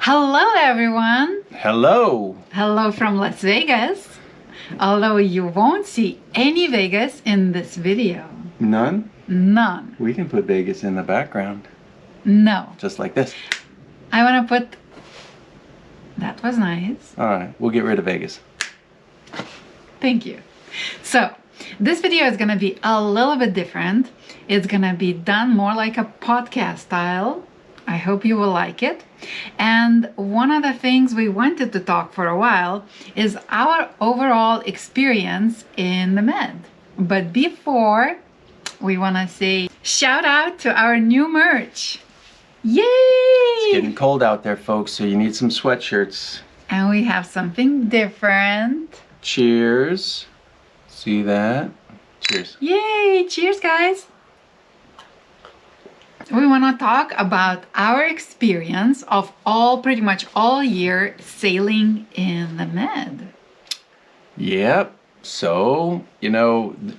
Hello everyone! Hello! Hello from Las Vegas. Although you won't see any Vegas in this video. None? None. We can put Vegas in the background. No. Just like this. I want to put... That was nice. Alright, we'll get rid of Vegas. Thank you. So, this video is going to be a little bit different. It's going to be done more like a podcast style. I hope you will like it. And one of the things we wanted to talk for a while is our overall experience in the Med. But before, we want to say shout out to our new merch. Yay! It's getting cold out there, folks, so you need some sweatshirts. And we have something different. Cheers. See that? Cheers. Yay! Cheers, guys! We want to talk about our experience of pretty much all year sailing in the Med. Yep. So,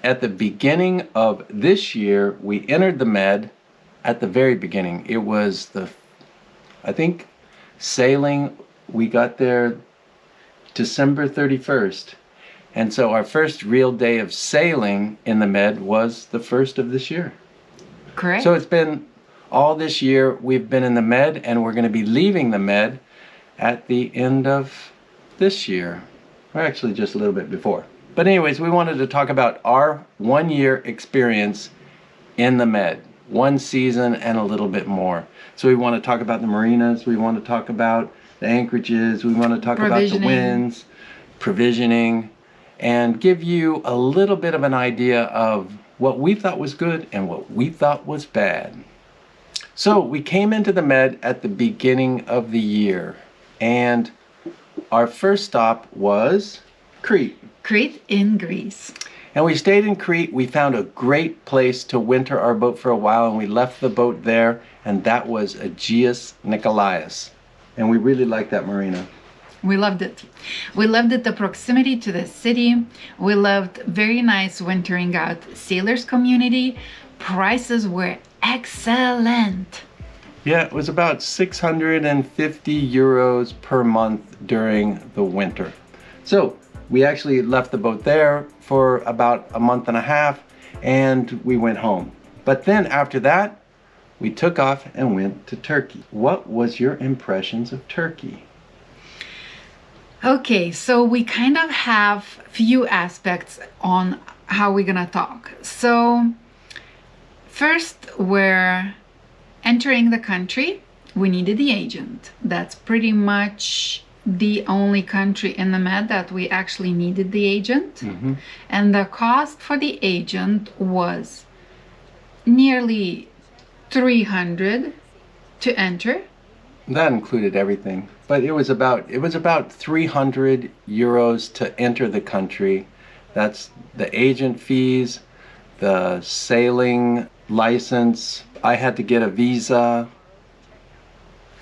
at the beginning of this year, we entered the Med at the very beginning. It was sailing, we got there December 31st. And so our first real day of sailing in the Med was the first of this year. Correct. So it's been all this year we've been in the Med, and we're going to be leaving the Med at the end of this year. Or actually just a little bit before. But anyways, we wanted to talk about our 1 year experience in the Med. 1 season and a little bit more. So we want to talk about the marinas, we want to talk about the anchorages, we want to talk about the winds, provisioning, and give you a little bit of an idea of what we thought was good and what we thought was bad. So we came into the Med at the beginning of the year, and our first stop was Crete. Crete in Greece. And we stayed in Crete. We found a great place to winter our boat for a while, and we left the boat there, and that was Aegeus Nikolaos. And we really liked that marina. We loved it. We loved it, the proximity to the city. We loved very nice wintering out sailors community. Prices were excellent. Yeah, it was about 650 euros per month during the winter. So we actually left the boat there for about a month and a half, and we went home. But then after that, we took off and went to Turkey. What was your impressions of Turkey? Okay, so we kind of have few aspects on how we're gonna talk. So first, we're entering the country. We needed the agent. That's pretty much the only country in the Med that we actually needed the agent. Mm-hmm. And the cost for the agent was nearly 300 to enter. That included everything, but it was about 300 euros to enter the country. That's the agent fees, the sailing license. I had to get a visa.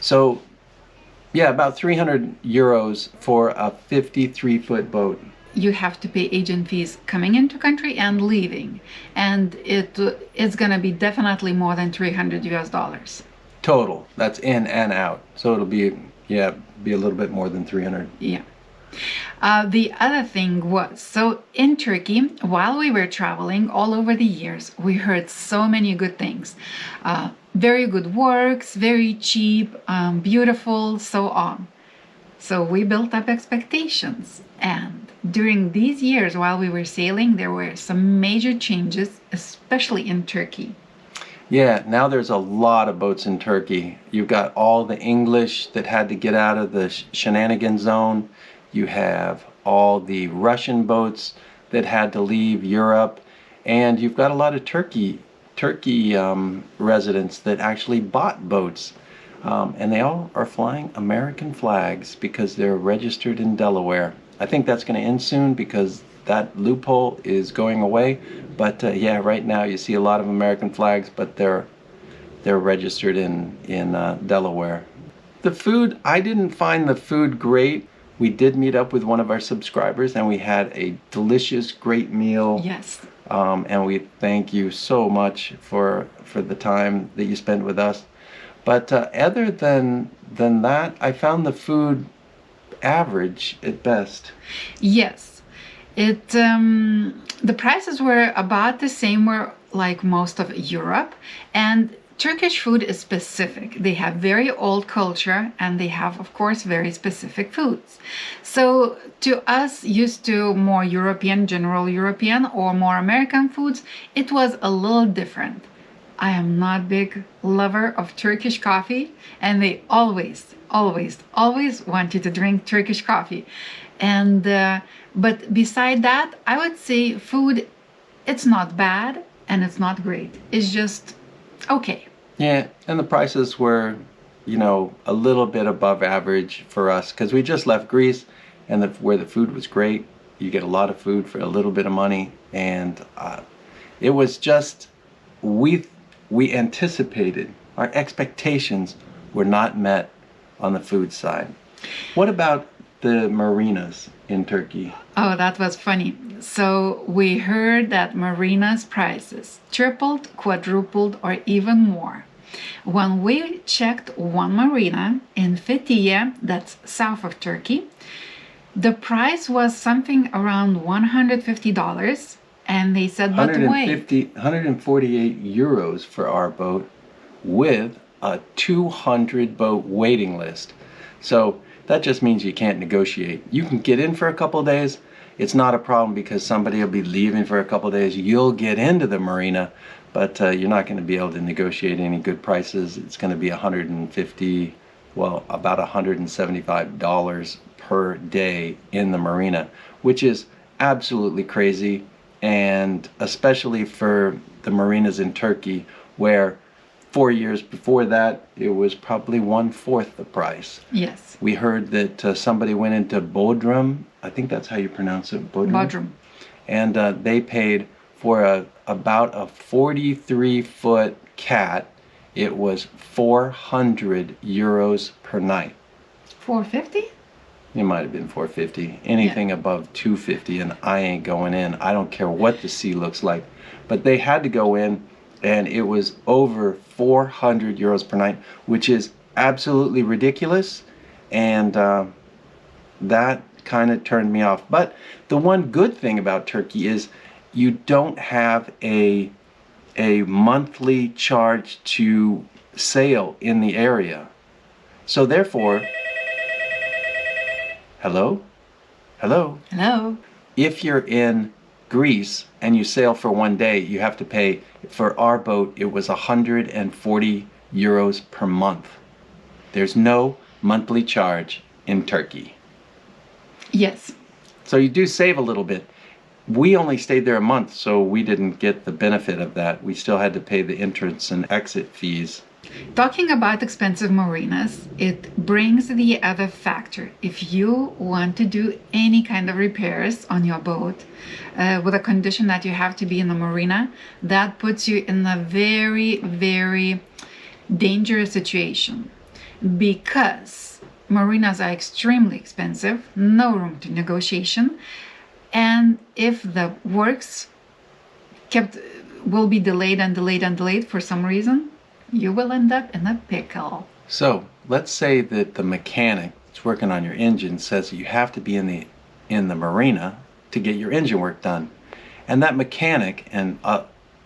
So yeah, about 300 euros for a 53-foot boat. You have to pay agent fees coming into country and leaving. And it's going to be definitely more than 300 US dollars. Total. That's in and out. So it'll be a little bit more than 300. Yeah. The other thing was, so in Turkey, while we were traveling all over the years, we heard so many good things. Very good works, very cheap, beautiful, so on. So we built up expectations. And during these years while we were sailing, there were some major changes, especially in Turkey. Yeah, now there's a lot of boats in Turkey. You've got all the English that had to get out of the shenanigan zone. You have all the Russian boats that had to leave Europe. And you've got a lot of Turkey residents that actually bought boats. And they all are flying American flags because they're registered in Delaware. I think that's going to end soon because that loophole is going away. But yeah, right now you see a lot of American flags, but they're registered in Delaware. The food, I didn't find the food great. We did meet up with one of our subscribers, and we had a delicious, great meal. Yes. And we thank you so much for the time that you spent with us. But other than that, I found the food average at best. Yes, the prices were about the same were like most of Europe, and Turkish food is specific. They have very old culture and they have, of course, very specific foods. So to us, used to more European, general European or more American foods, it was a little different. I am not big lover of Turkish coffee, and they always want you to drink Turkish coffee. And but beside that, I would say food, it's not bad and it's not great. It's just okay. Yeah, and the prices were, a little bit above average for us because we just left Greece, and where the food was great. You get a lot of food for a little bit of money, and it was just we anticipated, our expectations were not met on the food side. What about the marinas in Turkey? Oh, that was funny. So we heard that marinas prices tripled, quadrupled, or even more. When we checked one marina in Fethiye, that's south of Turkey, the price was something around $150. And they said, but wait. 148 euros for our boat with a 200 boat waiting list. So that just means you can't negotiate. You can get in for a couple of days. It's not a problem because somebody will be leaving for a couple of days. You'll get into the marina, but you're not going to be able to negotiate any good prices. It's going to be about $175 per day in the marina, which is absolutely crazy. And especially for the marinas in Turkey, where 4 years before that, it was probably 1/4 the price. Yes. We heard that somebody went into Bodrum, I think that's how you pronounce it, Bodrum. Bodrum. And they paid for about a 43-foot cat. It was 400 euros per night. 450? It might have been 450. Anything above 250, and I ain't going in. I don't care what the sea looks like. But they had to go in, and it was over 400 euros per night, which is absolutely ridiculous. And that kind of turned me off. But the one good thing about Turkey is you don't have a monthly charge to sail in the area. So therefore... Hello? Hello? Hello? If you're in Greece and you sail for 1 day, you have to pay, for our boat, it was 140 euros per month. There's no monthly charge in Turkey. Yes. So you do save a little bit. We only stayed there a month, so we didn't get the benefit of that. We still had to pay the entrance and exit fees. Talking about expensive marinas, it brings the other factor. If you want to do any kind of repairs on your boat with a condition that you have to be in the marina, that puts you in a very, very dangerous situation because marinas are extremely expensive, no room to negotiation, and if the works will be delayed and delayed and delayed for some reason, you will end up in a pickle. So let's say that the mechanic that's working on your engine says that you have to be in the marina to get your engine work done. And that mechanic, and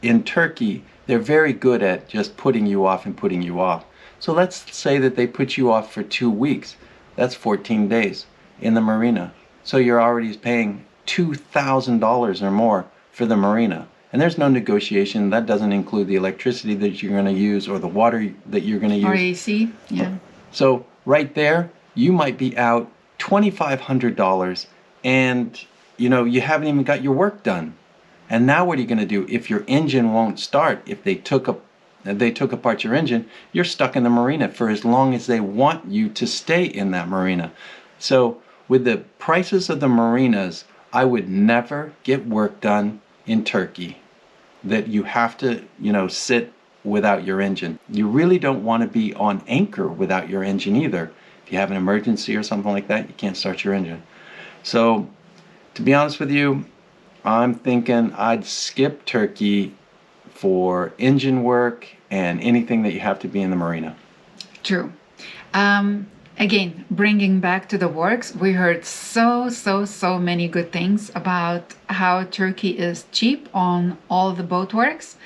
in Turkey, they're very good at just putting you off and putting you off. So let's say that they put you off for 2 weeks. That's 14 days in the marina. So you're already paying $2,000 or more for the marina. And there's no negotiation. That doesn't include the electricity that you're going to use or the water that you're going to use. Or AC, yeah. So right there, you might be out $2,500 and you haven't even got your work done. And now what are you going to do if your engine won't start? If they took apart your engine, you're stuck in the marina for as long as they want you to stay in that marina. So with the prices of the marinas, I would never get work done in Turkey that you have to, sit without your engine. You really don't want to be on anchor without your engine either. If you have an emergency or something like that, you can't start your engine. So, to be honest with you, I'm thinking I'd skip Turkey for engine work and anything that you have to be in the marina. True. Again, bringing back to the works, we heard so many good things about how Turkey is cheap on all the boat works,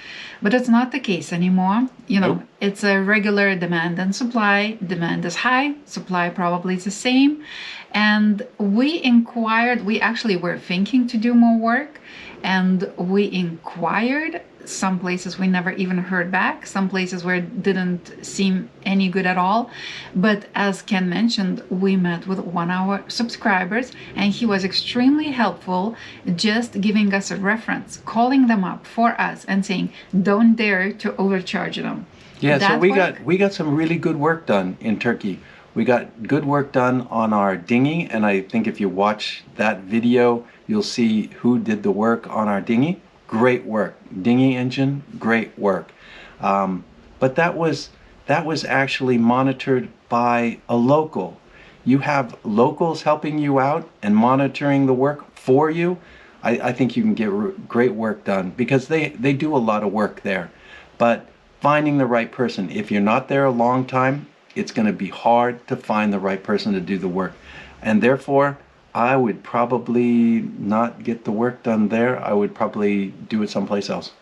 but it's not the case anymore. You know, Nope. it's a regular demand and supply. Demand is high, supply probably is the same. And we inquired, we actually were thinking to do more work, and we inquired some places we never even heard back, some places where it didn't seem any good at all. But as Ken mentioned, we met with one of our subscribers and he was extremely helpful, just giving us a reference, calling them up for us and saying, don't dare to overcharge them. Yeah, so That work- we got some really good work done in Turkey. We got good work done on our dinghy, and I think if you watch that video, you'll see who did the work on our dinghy. Great work. Dinghy engine, great work. But that was actually monitored by a local. You have locals helping you out and monitoring the work for you. I think you can get great work done because they do a lot of work there. But finding the right person, if you're not there a long time, it's going to be hard to find the right person to do the work. And therefore, I would probably not get the work done there. I would probably do it someplace else.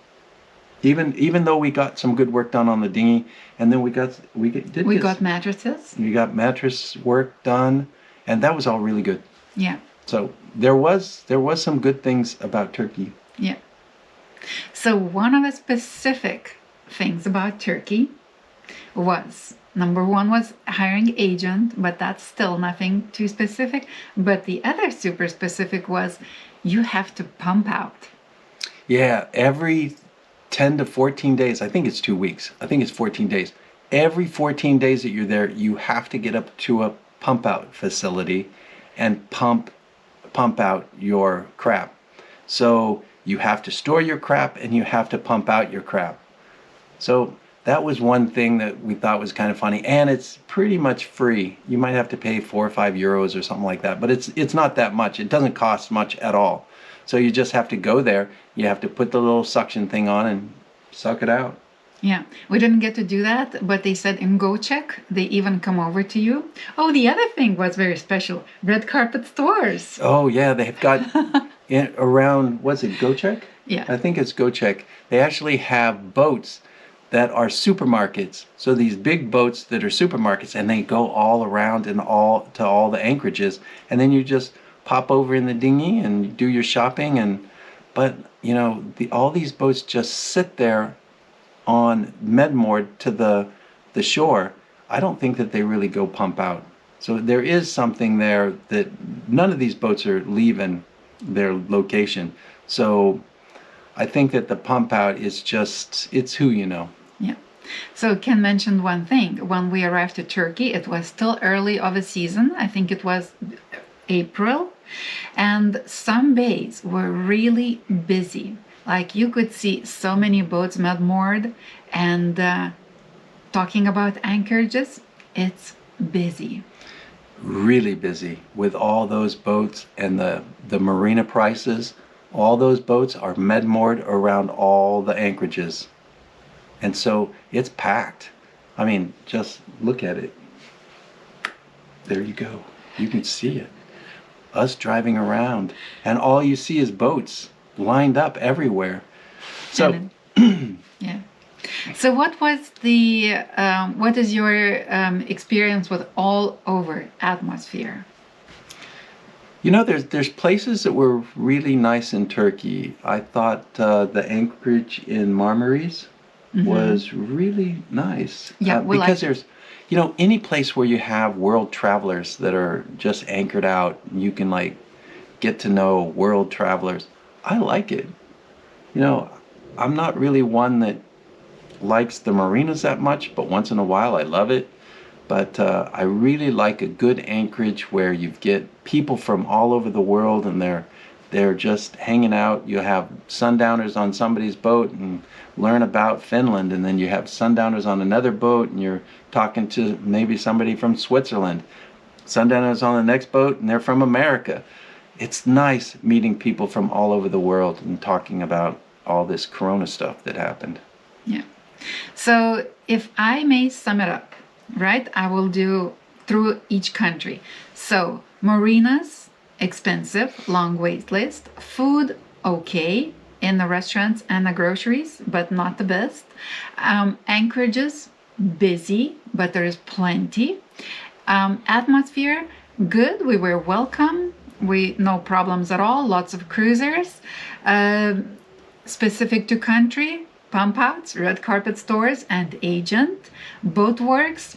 Even though we got some good work done on the dinghy, and then we got mattresses. we got mattress work done, and that was all really good. Yeah. So there was some good things about Turkey. Yeah. So one of the specific things about Turkey was, number one was hiring agent, but that's still nothing too specific. But the other super specific was you have to pump out. Yeah, every 10 to 14 days, I think it's 2 weeks. I think it's 14 days. Every 14 days that you're there, you have to get up to a pump out facility and pump out your crap. So you have to store your crap and you have to pump out your crap. So that was one thing that we thought was kind of funny, and it's pretty much free. You might have to pay 4 or 5 euros or something like that, but it's not that much. It doesn't cost much at all. So you just have to go there. You have to put the little suction thing on and suck it out. Yeah, we didn't get to do that, but they said in Go Check, they even come over to you. Oh, the other thing was very special, red carpet stores. Oh yeah, they've got around, what's it, Go Check? Yeah. I think it's Go Check. They actually have boats that are supermarkets. So these big boats that are supermarkets, and they go all around and to all the anchorages, and then you just pop over in the dinghy and do your shopping. But you know, all these boats just sit there on Medmord to the shore. I don't think that they really go pump out. So there is something there that none of these boats are leaving their location. So I think that the pump out is just, it's who you know. Yeah. So Ken mentioned one thing. When we arrived to Turkey, it was still early of the season. I think it was April. And some bays were really busy. Like you could see so many boats moored, and talking about anchorages, it's busy. Really busy with all those boats and the marina prices. All those boats are moored around all the anchorages. And so it's packed. I mean, just look at it. There you go. You can see it. Us driving around, and all you see is boats lined up everywhere. So, yeah. So what was what is your experience with all over atmosphere? you know, there's places that were really nice in Turkey. I thought the anchorage in Marmaris was really nice. Yeah, because there's, you know, any place where you have world travelers that are just anchored out, you can like get to know world travelers. I like it. You know, I'm not really one that likes the marinas that much, but once in a while I love it. But I really like a good anchorage where you get people from all over the world, and they're just hanging out. You have sundowners on somebody's boat and learn about Finland, and then you have sundowners on another boat and you're talking to maybe somebody from Switzerland. Sundowners on the next boat and they're from America. It's nice meeting people from all over the world and talking about all this Corona stuff that happened. Yeah. So if I may sum it up, right? I will do through each country. So marinas, expensive, long wait list. Food, okay, in the restaurants and the groceries, but not the best. Anchorages, busy, but there is plenty. Atmosphere, good. We were welcome. No problems at all. Lots of cruisers. Specific to country, pump outs, red carpet stores, and agent. Boat works,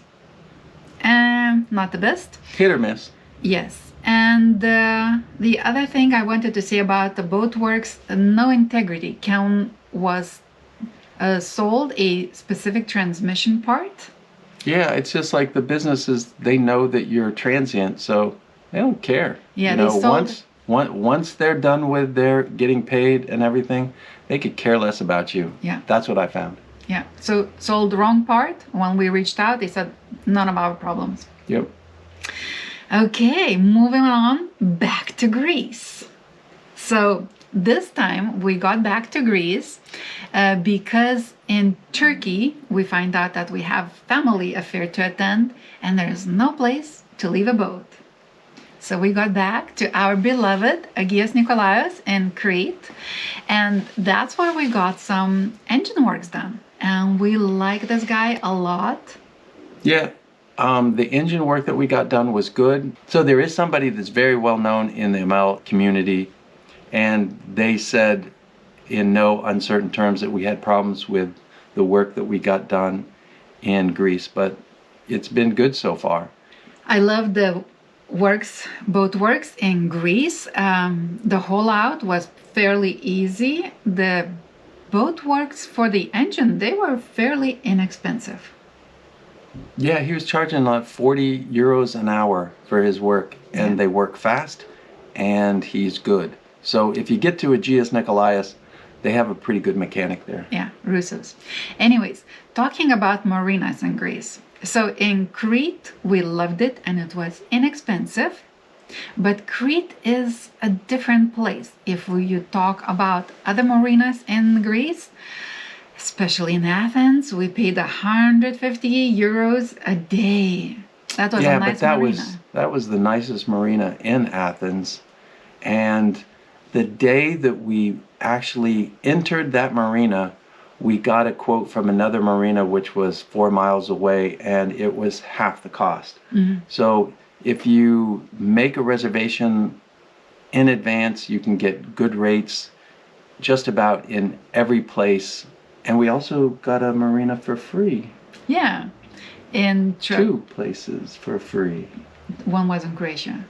not the best. Hit or miss. Yes. And the other thing I wanted to say about the boat works, no integrity. Count was sold a specific transmission part. Yeah, it's just like the businesses, they know that you're transient, so they don't care. Yeah, you know, they sold... once they're done with their getting paid and everything, they could care less about you. Yeah. That's what I found. Yeah. So sold the wrong part. When we reached out, they said none of our problems. Yep. Okay, moving on back to Greece. So this time we got back to Greece because in Turkey we find out that we have family affair to attend and there's no place to leave a boat. So we got back to our beloved Agios Nikolaos in Crete, and that's where we got some engine works done. And we like this guy a lot. Yeah. The engine work that we got done was good. So there is somebody that's very well known in the ML community, and they said in no uncertain terms that we had problems with the work that we got done in Greece, but it's been good so far. I love the boat works in Greece. The haul out was fairly easy. The boat works for the engine, they were fairly inexpensive. Yeah, he was charging like 40 euros an hour for his work, and they work fast, and he's good. So if you get to Agios Nikolaos, they have a pretty good mechanic there. Yeah, Russos. Anyways, talking about marinas in Greece. So in Crete, we loved it, and it was inexpensive. But Crete is a different place. If you talk about other marinas in Greece, especially in Athens, we paid 150 euros a day. That was a nice marina. That was the nicest marina in Athens. And the day that we actually entered that marina, we got a quote from another marina which was 4 miles away, and it was half the cost. Mm-hmm. So if you make a reservation in advance, you can get good rates just about in every place. And we also got a marina for free. Yeah. In 2 places for free. One was in Croatia.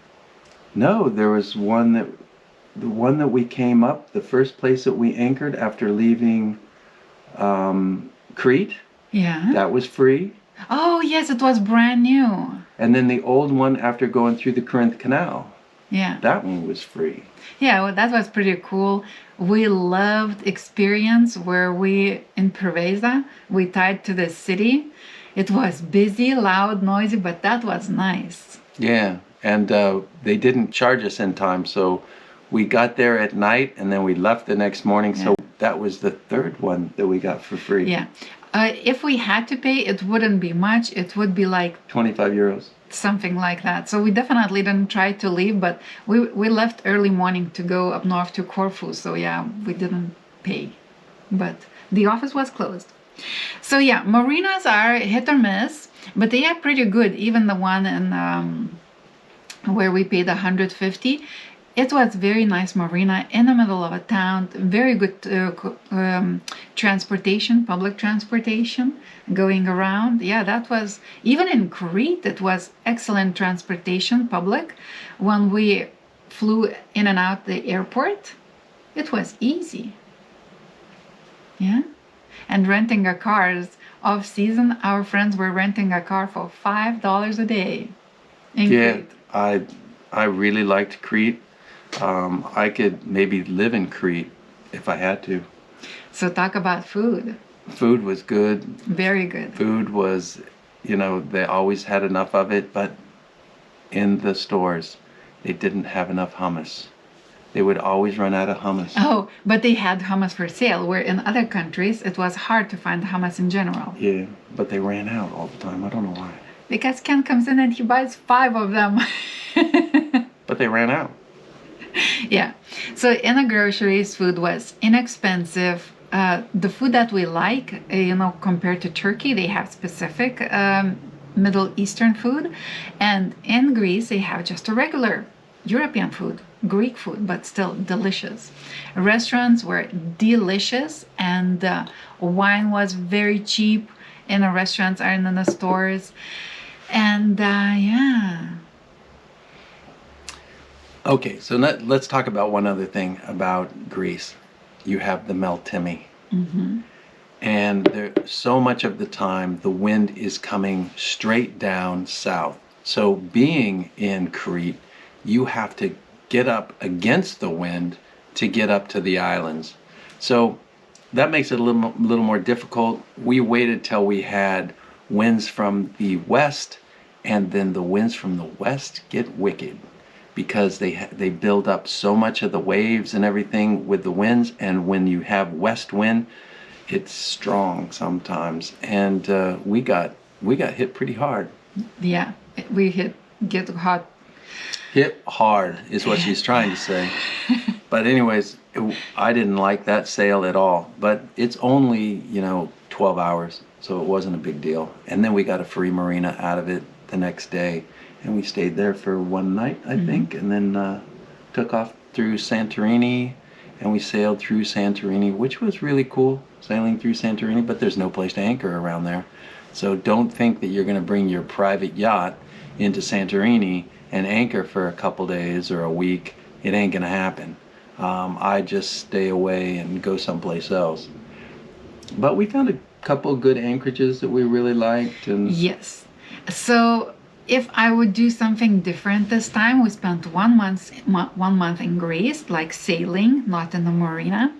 No, there was the one that we came up, the first place that we anchored after leaving Crete. Yeah. That was free. Oh, yes, it was brand new. And then the old one after going through the Corinth Canal. Yeah. That one was free. Yeah, well, that was pretty cool. We loved experience where in Preveza, we tied to the city. It was busy, loud, noisy, but that was nice. Yeah, and they didn't charge us in time, so we got there at night and then we left the next morning. Yeah. So that was the 3rd one that we got for free. Yeah. If we had to pay, it wouldn't be much. It would be like 25 euros. Something like that. So we definitely didn't try to leave, but we left early morning to go up north to Corfu. So yeah, we didn't pay, but the office was closed. So yeah, marinas are hit or miss, but they are pretty good. Even the one in where we paid 150, it was very nice marina in the middle of a town. Very good transportation, public transportation going around. Yeah, that was, even in Crete, it was excellent transportation, public. When we flew in and out the airport, it was easy. Yeah. And renting a car, off season, our friends were renting a car for $5 a day in Crete. I really liked Crete. I could maybe live in Crete if I had to. So talk about food. Food was good. Very good. Food was, they always had enough of it, but in the stores, they didn't have enough hummus. They would always run out of hummus. Oh, but they had hummus for sale, where in other countries, it was hard to find hummus in general. Yeah, but they ran out all the time. I don't know why. because Ken comes in and he buys 5 of them. But they ran out. Yeah. So in the groceries, food was inexpensive. The food that we like, you know, compared to Turkey, they have specific Middle Eastern food. And in Greece, they have just a regular European food, Greek food, but still delicious. Restaurants were delicious, and wine was very cheap in the restaurants and in the stores. And yeah. Okay, so let's talk about one other thing about Greece. You have the Meltemi. Mm-hmm. And there, so much of the time, the wind is coming straight down south. So being in Crete, you have to get up against the wind to get up to the islands. So that makes it a little more difficult. We waited till we had winds from the west, and then the winds from the west get wicked, because they build up so much of the waves and everything with the winds, and when you have west wind, it's strong sometimes, and we got hit pretty hard. Yeah, we get hot. Hit hard is what she's trying to say. But anyways, I didn't like that sail at all. But it's only 12 hours, so it wasn't a big deal. And then we got a free marina out of it the next day, and we stayed there for one night, I think, and then took off through Santorini, and we sailed through Santorini, which was really cool, sailing through Santorini, but there's no place to anchor around there. So don't think that you're going to bring your private yacht into Santorini and anchor for a couple days or a week. It ain't going to happen. I just stay away and go someplace else. But we found a couple good anchorages that we really liked. And yes. So if I would do something different this time, we spent 1 month in Greece, like sailing, not in the marina.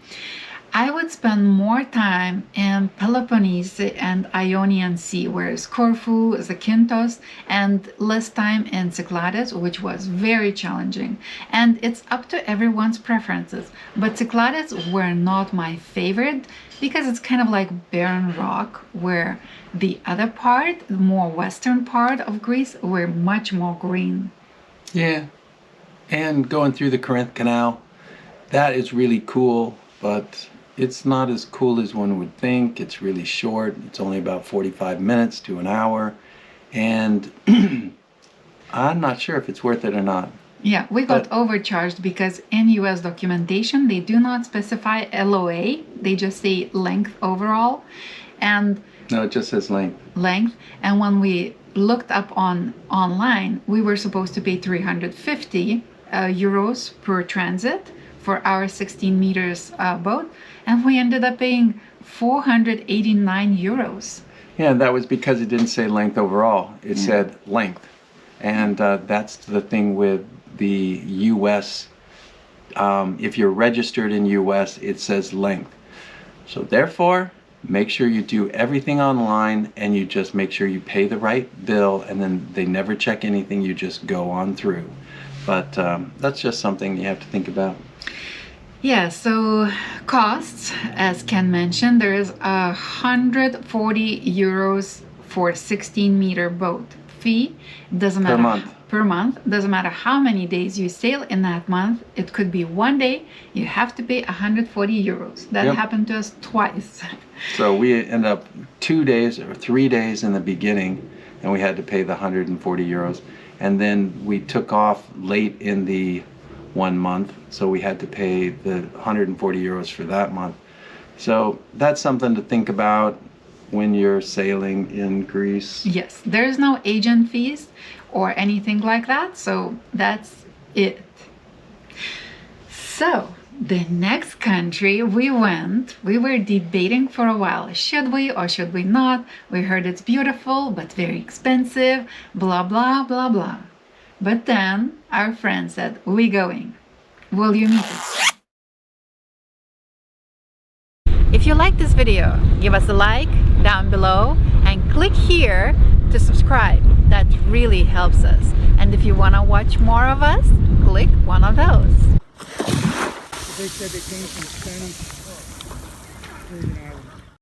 I would spend more time in Peloponnese and Ionian Sea, whereas Corfu, Zakynthos, and less time in Cyclades, which was very challenging. And it's up to everyone's preferences. But Cyclades were not my favorite because it's kind of like barren rock, where the other part, the more western part of Greece, were much more green. Yeah, and going through the Corinth Canal, that is really cool, but it's not as cool as one would think. It's really short. It's only about 45 minutes to an hour. And I'm not sure if it's worth it or not. Yeah, we got overcharged because in US documentation, they do not specify LOA. They just say length overall. And no, it just says length. Length. And when we looked up online, we were supposed to pay 350 euros per transit for our 16 meters boat, and we ended up paying 489 euros. Yeah, and that was because it didn't say length overall. It said length. And that's the thing with the US. If you're registered in US, it says length. So therefore, make sure you do everything online, and you just make sure you pay the right bill, and then they never check anything. You just go on through. But that's just something you have to think about. Yeah, so costs, as Ken mentioned, there is 140 euros for 16-meter boat fee. Doesn't matter per month. Doesn't matter how many days you sail in that month. It could be one day. You have to pay 140 euros. That happened to us twice. So we end up 2 days or 3 days in the beginning, and we had to pay the 140 euros. And then we took off late in the 1 month, so we had to pay the 140 euros for that month. So that's something to think about when you're sailing in Greece. Yes, there's no agent fees or anything like that, so that's it. So the next country we were debating for a while, should we or should we not? We heard it's beautiful but very expensive, blah blah blah blah. But then our friend said, "We going. Will you meet us?" If you like this video, give us a like down below and click here to subscribe. That really helps us. And if you want to watch more of us, click one of those. They said they came from Spanish.